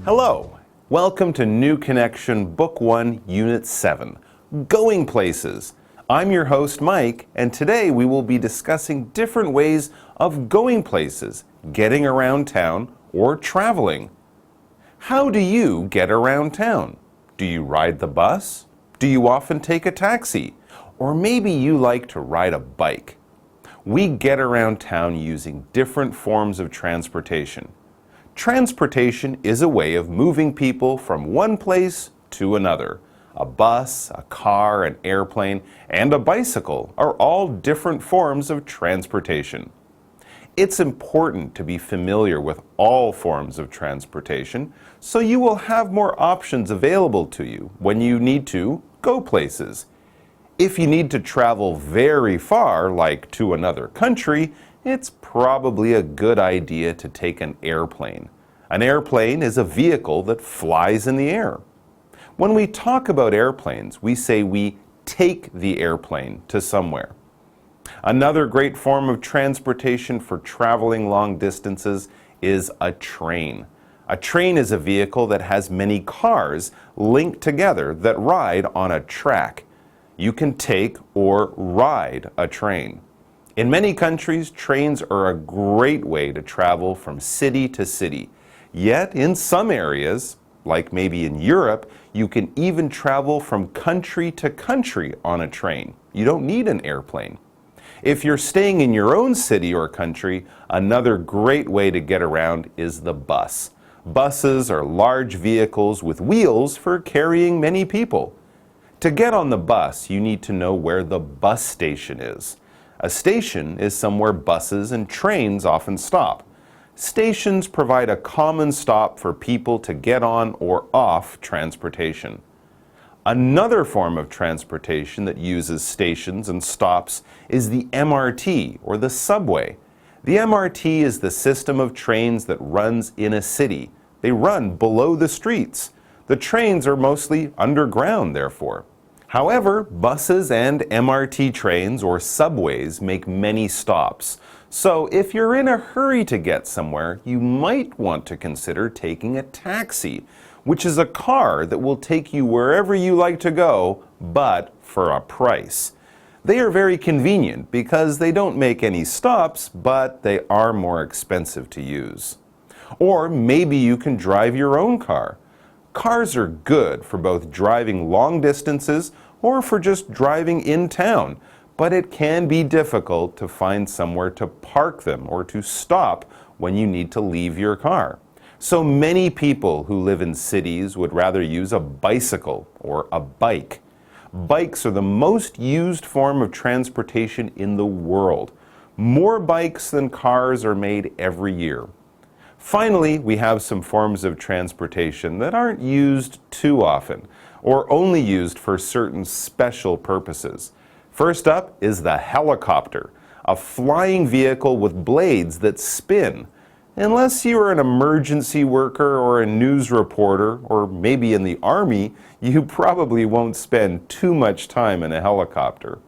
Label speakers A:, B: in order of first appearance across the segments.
A: Hello, welcome to New Connection Book 1, Unit 7, Going Places. I'm your host, Mike, and today we will be discussing different ways of going places, getting around town, or traveling. How do you get around town? Do you ride the bus? Do you often take a taxi? Or maybe you like to ride a bike. We get around town using different forms of transportation. Transportation is a way of moving people from one place to another. A bus, a car, an airplane, and a bicycle are all different forms of transportation. It's important to be familiar with all forms of transportation so you will have more options available to you when you need to go places. If you need to travel very far, like to another country, it's probably a good idea to take an airplane. An airplane is a vehicle that flies in the air. When we talk about airplanes, we say we take the airplane to somewhere. Another great form of transportation for traveling long distances is a train. A train is a vehicle that has many cars linked together that ride on a track. You can take or ride a train. In many countries, trains are a great way to travel from city to city. Yet, in some areas, like maybe in Europe, you can even travel from country to country on a train. You don't need an airplane. If you're staying in your own city or country, another great way to get around is the bus. Buses are large vehicles with wheels for carrying many people. To get on the bus, you need to know where the bus station is. A station is somewhere buses and trains often stop. Stations provide a common stop for people to get on or off transportation. Another form of transportation that uses stations and stops is the MRT, or the subway. The MRT is the system of trains that runs in a city. They run below the streets. The trains are mostly underground, therefore. However, buses and MRT trains or subways make many stops. So if you're in a hurry to get somewhere, you might want to consider taking a taxi, which is a car that will take you wherever you like to go, but for a price. They are very convenient because they don't make any stops, but they are more expensive to use. Or maybe you can drive your own car. Cars are good for both driving long distances or for just driving in town, but it can be difficult to find somewhere to park them or to stop when you need to leave your car. So many people who live in cities would rather use a bicycle or a bike. Bikes are the most used form of transportation in the world. More bikes than cars are made every year. Finally, we have some forms of transportation that aren't used too often, or only used for certain special purposes. First up is the helicopter, a flying vehicle with blades that spin. Unless you are an emergency worker or a news reporter, or maybe in the army, you probably won't spend too much time in a helicopter.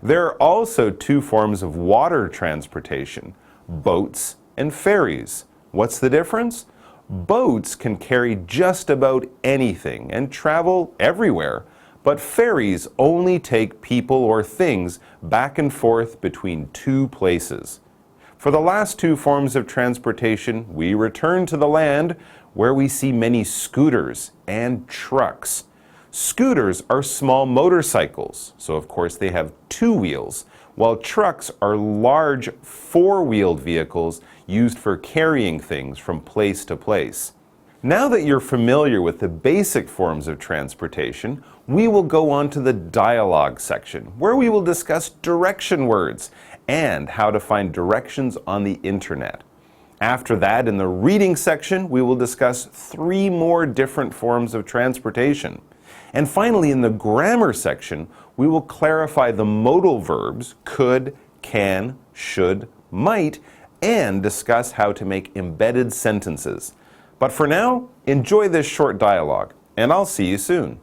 A: There are also two forms of water transportation, boats and ferries. What's the difference? Boats can carry just about anything and travel everywhere, but ferries only take people or things back and forth between two places. For the last two forms of transportation, we return to the land where we see many scooters and trucks. Scooters are small motorcycles, so of course they have two wheels, while trucks are large four-wheeled vehicles used for carrying things from place to place. Now that you're familiar with the basic forms of transportation, we will go on to the dialogue section, where we will discuss direction words and how to find directions on the internet. After that, in the reading section, we will discuss 3 more different forms of transportation. And finally, in the grammar section, we will clarify the modal verbs could, can, should, might, and discuss how to make embedded sentences. But for now, enjoy this short dialogue, and I'll see you soon.